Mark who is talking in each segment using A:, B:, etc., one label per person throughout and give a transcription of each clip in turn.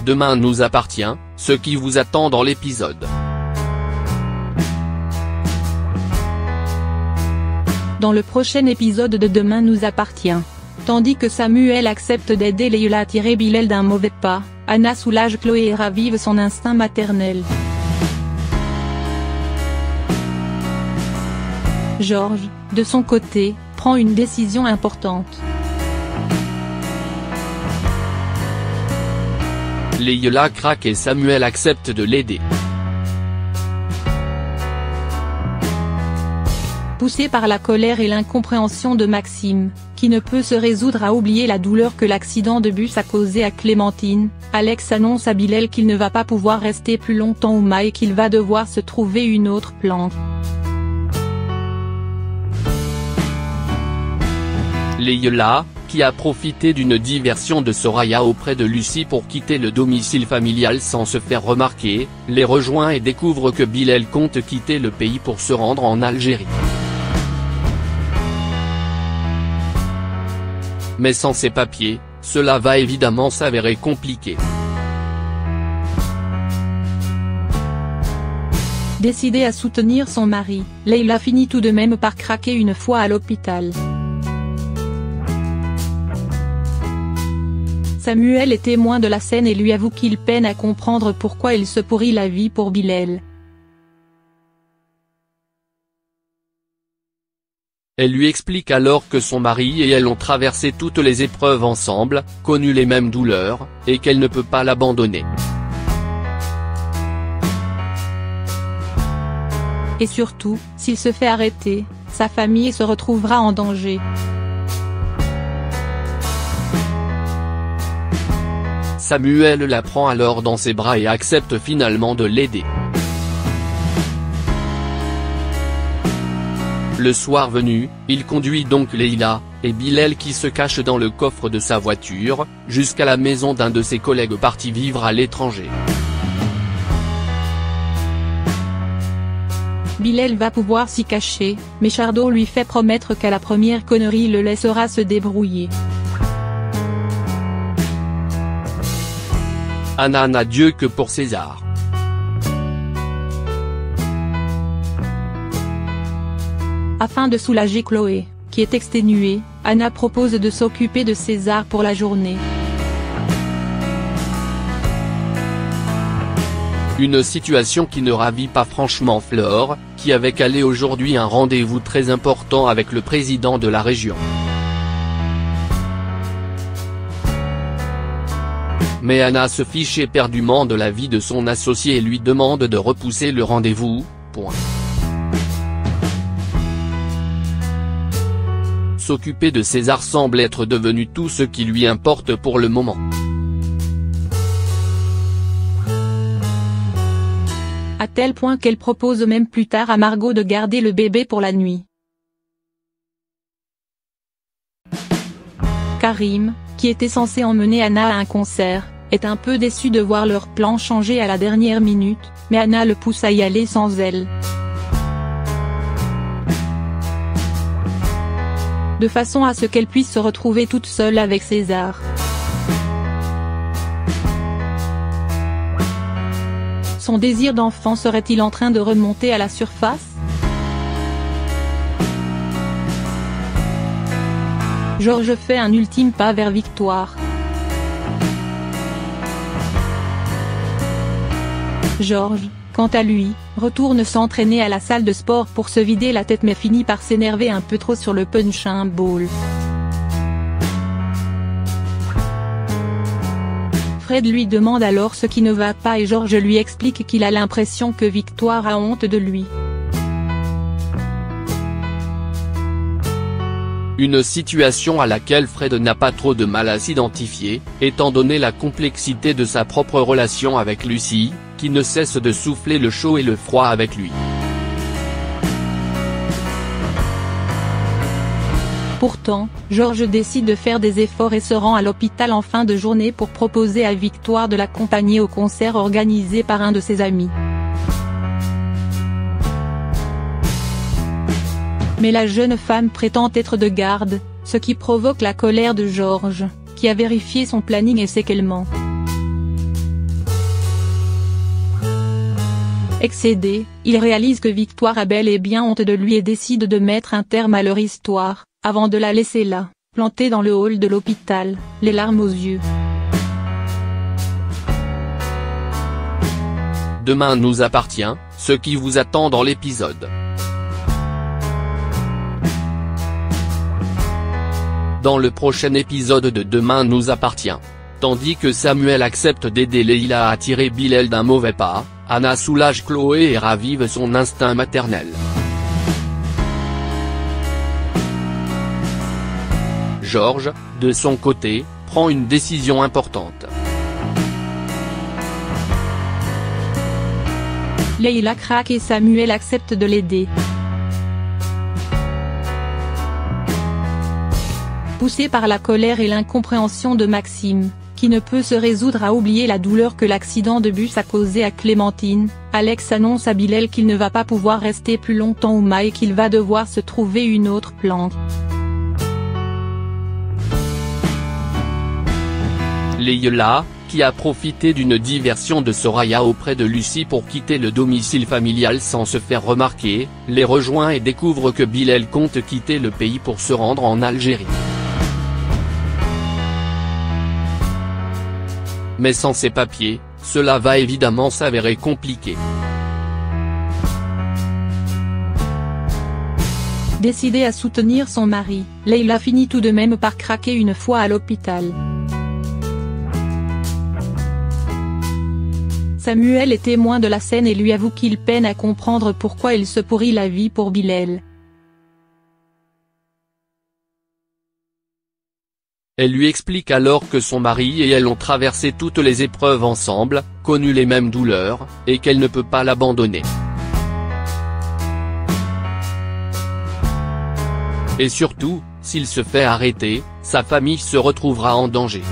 A: Demain nous appartient, ce qui vous attend dans l'épisode.
B: Dans le prochain épisode de Demain nous appartient. Tandis que Samuel accepte d'aider Leila à tirer Bilal d'un mauvais pas, Anna soulage Chloé et ravive son instinct maternel. Georges, de son côté, prend une décision importante.
A: Leila craque et Samuel accepte de l'aider.
B: Poussé par la colère et l'incompréhension de Maxime, qui ne peut se résoudre à oublier la douleur que l'accident de bus a causé à Clémentine, Alex annonce à Bilal qu'il ne va pas pouvoir rester plus longtemps au Mât et qu'il va devoir se trouver une autre planque.
A: Leila, qui a profité d'une diversion de Soraya auprès de Lucie pour quitter le domicile familial sans se faire remarquer, les rejoint et découvre que Bilal compte quitter le pays pour se rendre en Algérie. Mais sans ses papiers, cela va évidemment s'avérer compliqué.
B: Décidée à soutenir son mari, Leila finit tout de même par craquer une fois à l'hôpital. Samuel est témoin de la scène et lui avoue qu'il peine à comprendre pourquoi il se pourrit la vie pour Bilal.
A: Elle lui explique alors que son mari et elle ont traversé toutes les épreuves ensemble, connu les mêmes douleurs, et qu'elle ne peut pas l'abandonner.
B: Et surtout, s'il se fait arrêter, sa famille se retrouvera en danger.
A: Samuel la prend alors dans ses bras et accepte finalement de l'aider. Le soir venu, il conduit donc Leila, et Bilal qui se cache dans le coffre de sa voiture, jusqu'à la maison d'un de ses collègues partis vivre à l'étranger.
B: Bilal va pouvoir s'y cacher, mais Chardot lui fait promettre qu'à la première connerie il le laissera se débrouiller.
A: Anna n'a Dieu que pour César.
B: Afin de soulager Chloé, qui est exténuée, Anna propose de s'occuper de César pour la journée.
A: Une situation qui ne ravit pas franchement Flore, qui avait calé aujourd'hui un rendez-vous très important avec le président de la région. Mais Anna se fiche éperdument de la vie de son associé et lui demande de repousser le rendez-vous, point. S'occuper de César semble être devenu tout ce qui lui importe pour le moment.
B: À tel point qu'elle propose même plus tard à Margot de garder le bébé pour la nuit. Karim, qui était censé emmener Anna à un concert, est un peu déçu de voir leur plan changer à la dernière minute, mais Anna le pousse à y aller sans elle. De façon à ce qu'elle puisse se retrouver toute seule avec César. Son désir d'enfant serait-il en train de remonter à la surface? Georges fait un ultime pas vers Victoire. Georges, quant à lui, retourne s'entraîner à la salle de sport pour se vider la tête mais finit par s'énerver un peu trop sur le punch-in ball. Fred lui demande alors ce qui ne va pas et Georges lui explique qu'il a l'impression que Victoire a honte de lui.
A: Une situation à laquelle Fred n'a pas trop de mal à s'identifier, étant donné la complexité de sa propre relation avec Lucie, qui ne cesse de souffler le chaud et le froid avec lui.
B: Pourtant, Georges décide de faire des efforts et se rend à l'hôpital en fin de journée pour proposer à Victoire de l'accompagner au concert organisé par un de ses amis. Mais la jeune femme prétend être de garde, ce qui provoque la colère de Georges, qui a vérifié son planning et sait qu'elle ment. Excédé, il réalise que Victoire a bel et bien honte de lui et décide de mettre un terme à leur histoire, avant de la laisser là, plantée dans le hall de l'hôpital, les larmes aux yeux.
A: Demain nous appartient, ce qui vous attend dans l'épisode. Dans le prochain épisode de Demain nous appartient. Tandis que Samuel accepte d'aider Leila à tirer Bilal d'un mauvais pas, Anna soulage Chloé et ravive son instinct maternel. Georges, de son côté, prend une décision importante.
B: Leila craque et Samuel accepte de l'aider. Poussé par la colère et l'incompréhension de Maxime, qui ne peut se résoudre à oublier la douleur que l'accident de bus a causé à Clémentine, Alex annonce à Bilal qu'il ne va pas pouvoir rester plus longtemps au Mât et qu'il va devoir se trouver une autre planque.
A: Leila, qui a profité d'une diversion de Soraya auprès de Lucie pour quitter le domicile familial sans se faire remarquer, les rejoint et découvre que Bilal compte quitter le pays pour se rendre en Algérie. Mais sans ses papiers, cela va évidemment s'avérer compliqué.
B: Décidée à soutenir son mari, Leila finit tout de même par craquer une fois à l'hôpital. Samuel est témoin de la scène et lui avoue qu'il peine à comprendre pourquoi il se pourrit la vie pour Bilal.
A: Elle lui explique alors que son mari et elle ont traversé toutes les épreuves ensemble, connu les mêmes douleurs, et qu'elle ne peut pas l'abandonner. Et surtout, s'il se fait arrêter, sa famille se retrouvera en danger.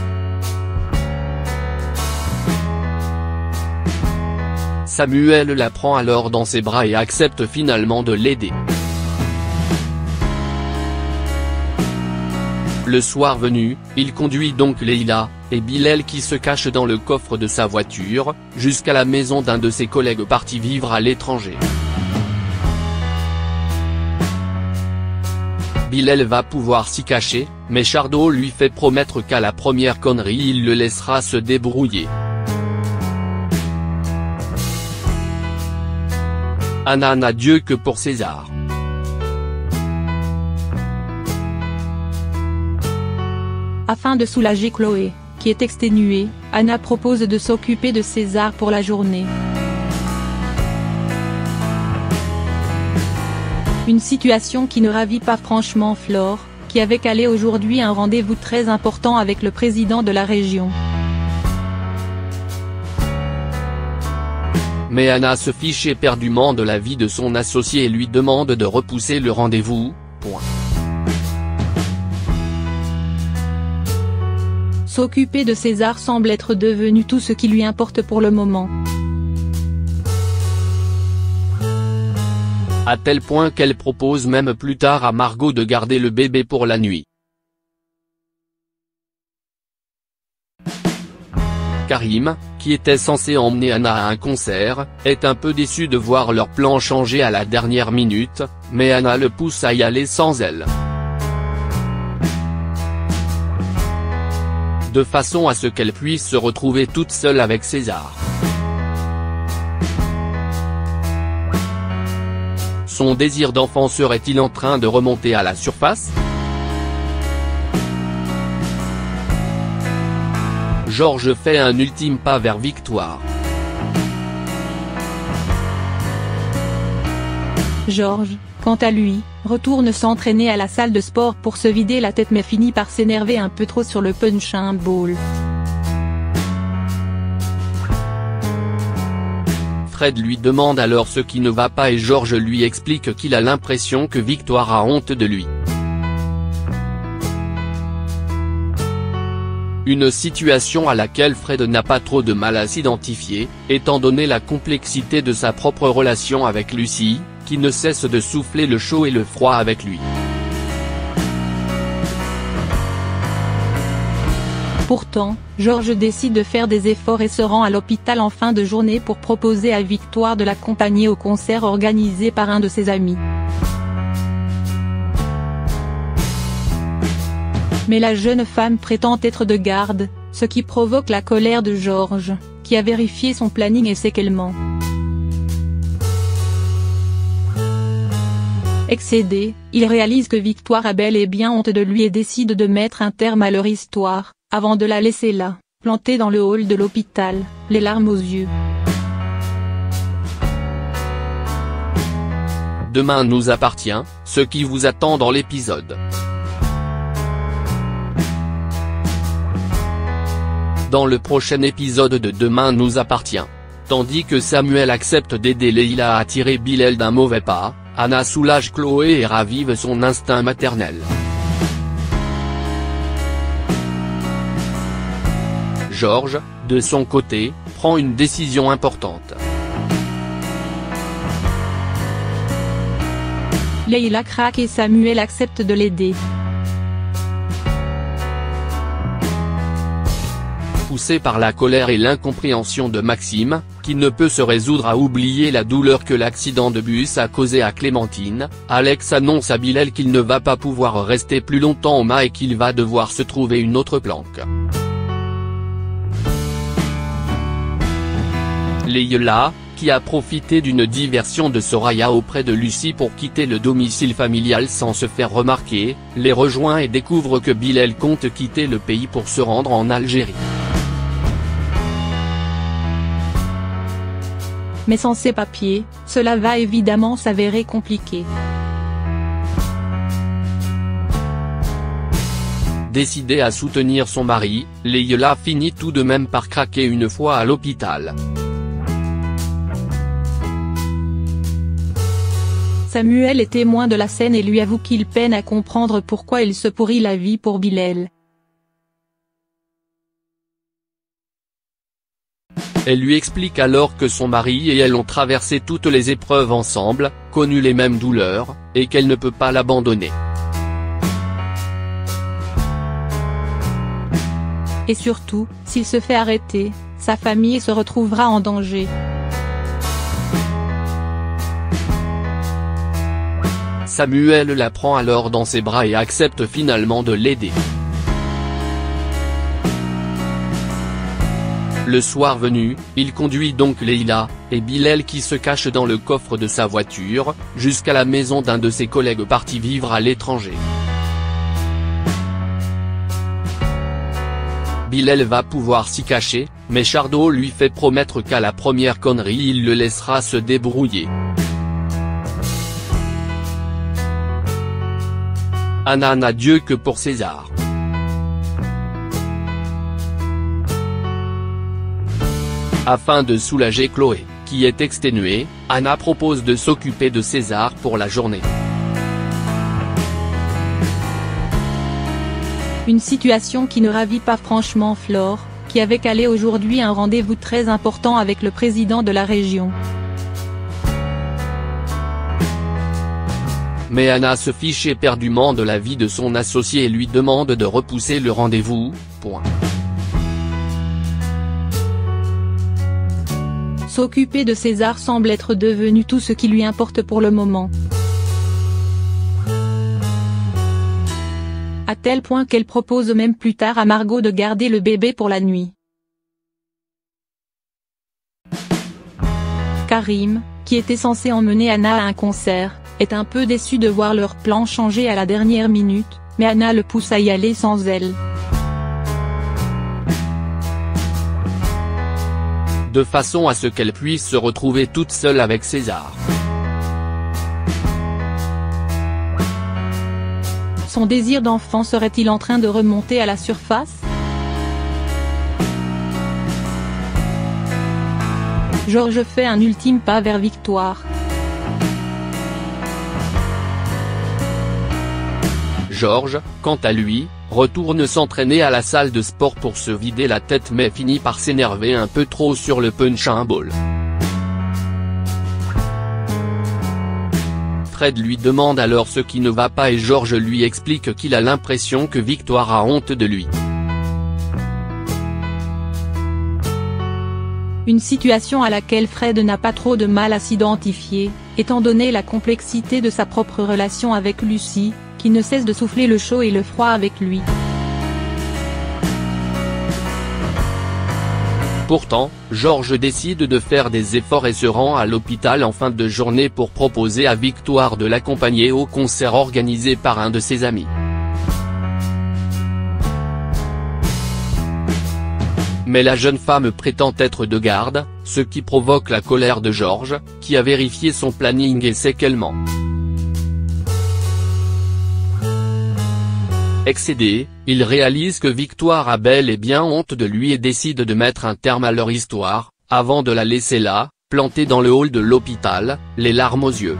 A: Samuel la prend alors dans ses bras et accepte finalement de l'aider. Le soir venu, il conduit donc Leila, et Bilal qui se cache dans le coffre de sa voiture, jusqu'à la maison d'un de ses collègues partis vivre à l'étranger. Bilal va pouvoir s'y cacher, mais Chardot lui fait promettre qu'à la première connerie il le laissera se débrouiller. Anna n'a Dieu que pour César.
B: Afin de soulager Chloé, qui est exténuée, Anna propose de s'occuper de César pour la journée. Une situation qui ne ravit pas franchement Flore, qui avait calé aujourd'hui un rendez-vous très important avec le président de la région.
A: Mais Anna se fiche éperdument de la vie de son associé et lui demande de repousser le rendez-vous.
B: S'occuper de César semble être devenu tout ce qui lui importe pour le moment.
A: À tel point qu'elle propose même plus tard à Margot de garder le bébé pour la nuit. Karim, qui était censé emmener Anna à un concert, est un peu déçu de voir leur plan changer à la dernière minute, mais Anna le pousse à y aller sans elle. De façon à ce qu'elle puisse se retrouver toute seule avec César. Son désir d'enfant serait-il en train de remonter à la surface? Georges fait un ultime pas vers Victoire.
B: Georges, quant à lui, retourne s'entraîner à la salle de sport pour se vider la tête mais finit par s'énerver un peu trop sur le punch-in ball.
A: Fred lui demande alors ce qui ne va pas et Georges lui explique qu'il a l'impression que Victoire a honte de lui. Une situation à laquelle Fred n'a pas trop de mal à s'identifier, étant donné la complexité de sa propre relation avec Lucie, qui ne cesse de souffler le chaud et le froid avec lui.
B: Pourtant, Georges décide de faire des efforts et se rend à l'hôpital en fin de journée pour proposer à Victoire de l'accompagner au concert organisé par un de ses amis. Mais la jeune femme prétend être de garde, ce qui provoque la colère de Georges, qui a vérifié son planning et sait qu'elle ment. Excédé, il réalise que Victoire a bel et bien honte de lui et décide de mettre un terme à leur histoire, avant de la laisser là, plantée dans le hall de l'hôpital, les larmes aux yeux.
A: Demain nous appartient, ce qui vous attend dans l'épisode. Dans le prochain épisode de Demain nous appartient. Tandis que Samuel accepte d'aider Leila à tirer Bilal d'un mauvais pas, Anna soulage Chloé et ravive son instinct maternel. Georges, de son côté, prend une décision importante.
B: Leila craque et Samuel accepte de l'aider.
A: Poussé par la colère et l'incompréhension de Maxime, qui ne peut se résoudre à oublier la douleur que l'accident de bus a causé à Clémentine, Alex annonce à Bilal qu'il ne va pas pouvoir rester plus longtemps au mât et qu'il va devoir se trouver une autre planque. Leila, qui a profité d'une diversion de Soraya auprès de Lucie pour quitter le domicile familial sans se faire remarquer, les rejoint et découvre que Bilal compte quitter le pays pour se rendre en Algérie.
B: Mais sans ces papiers, cela va évidemment s'avérer compliqué.
A: Décidée à soutenir son mari, Leila finit tout de même par craquer une fois à l'hôpital.
B: Samuel est témoin de la scène et lui avoue qu'il peine à comprendre pourquoi il se pourrit la vie pour Bilal.
A: Elle lui explique alors que son mari et elle ont traversé toutes les épreuves ensemble, connu les mêmes douleurs, et qu'elle ne peut pas l'abandonner.
B: Et surtout, s'il se fait arrêter, sa famille se retrouvera en danger.
A: Samuel la prend alors dans ses bras et accepte finalement de l'aider. Le soir venu, il conduit donc Leila, et Bilal qui se cache dans le coffre de sa voiture, jusqu'à la maison d'un de ses collègues partis vivre à l'étranger. Bilal va pouvoir s'y cacher, mais Chardot lui fait promettre qu'à la première connerie il le laissera se débrouiller. Anna n'a Dieu que pour César. Afin de soulager Chloé, qui est exténuée, Anna propose de s'occuper de César pour la journée.
B: Une situation qui ne ravit pas franchement Flore, qui avait calé aujourd'hui un rendez-vous très important avec le président de la région.
A: Mais Anna se fiche éperdument de la vie de son associé et lui demande de repousser le rendez-vous.
B: S'occuper de César semble être devenu tout ce qui lui importe pour le moment. À tel point qu'elle propose même plus tard à Margot de garder le bébé pour la nuit. Karim, qui était censé emmener Anna à un concert, est un peu déçu de voir leur plan changer à la dernière minute, mais Anna le pousse à y aller sans elle.
A: De façon à ce qu'elle puisse se retrouver toute seule avec César.
B: Son désir d'enfant serait-il en train de remonter à la surface? Georges fait un ultime pas vers Victoire.
A: Georges, quant à lui, retourne s'entraîner à la salle de sport pour se vider la tête mais finit par s'énerver un peu trop sur le punch-and ball. Fred lui demande alors ce qui ne va pas et Georges lui explique qu'il a l'impression que Victoire a honte de lui.
B: Une situation à laquelle Fred n'a pas trop de mal à s'identifier, étant donné la complexité de sa propre relation avec Lucy, qui ne cesse de souffler le chaud et le froid avec lui.
A: Pourtant, George décide de faire des efforts et se rend à l'hôpital en fin de journée pour proposer à Victoire de l'accompagner au concert organisé par un de ses amis. Mais la jeune femme prétend être de garde, ce qui provoque la colère de George, qui a vérifié son planning et sait qu'elle ment. Excédé, il réalise que Victoire a bel et bien honte de lui et décide de mettre un terme à leur histoire, avant de la laisser là, plantée dans le hall de l'hôpital, les larmes aux yeux.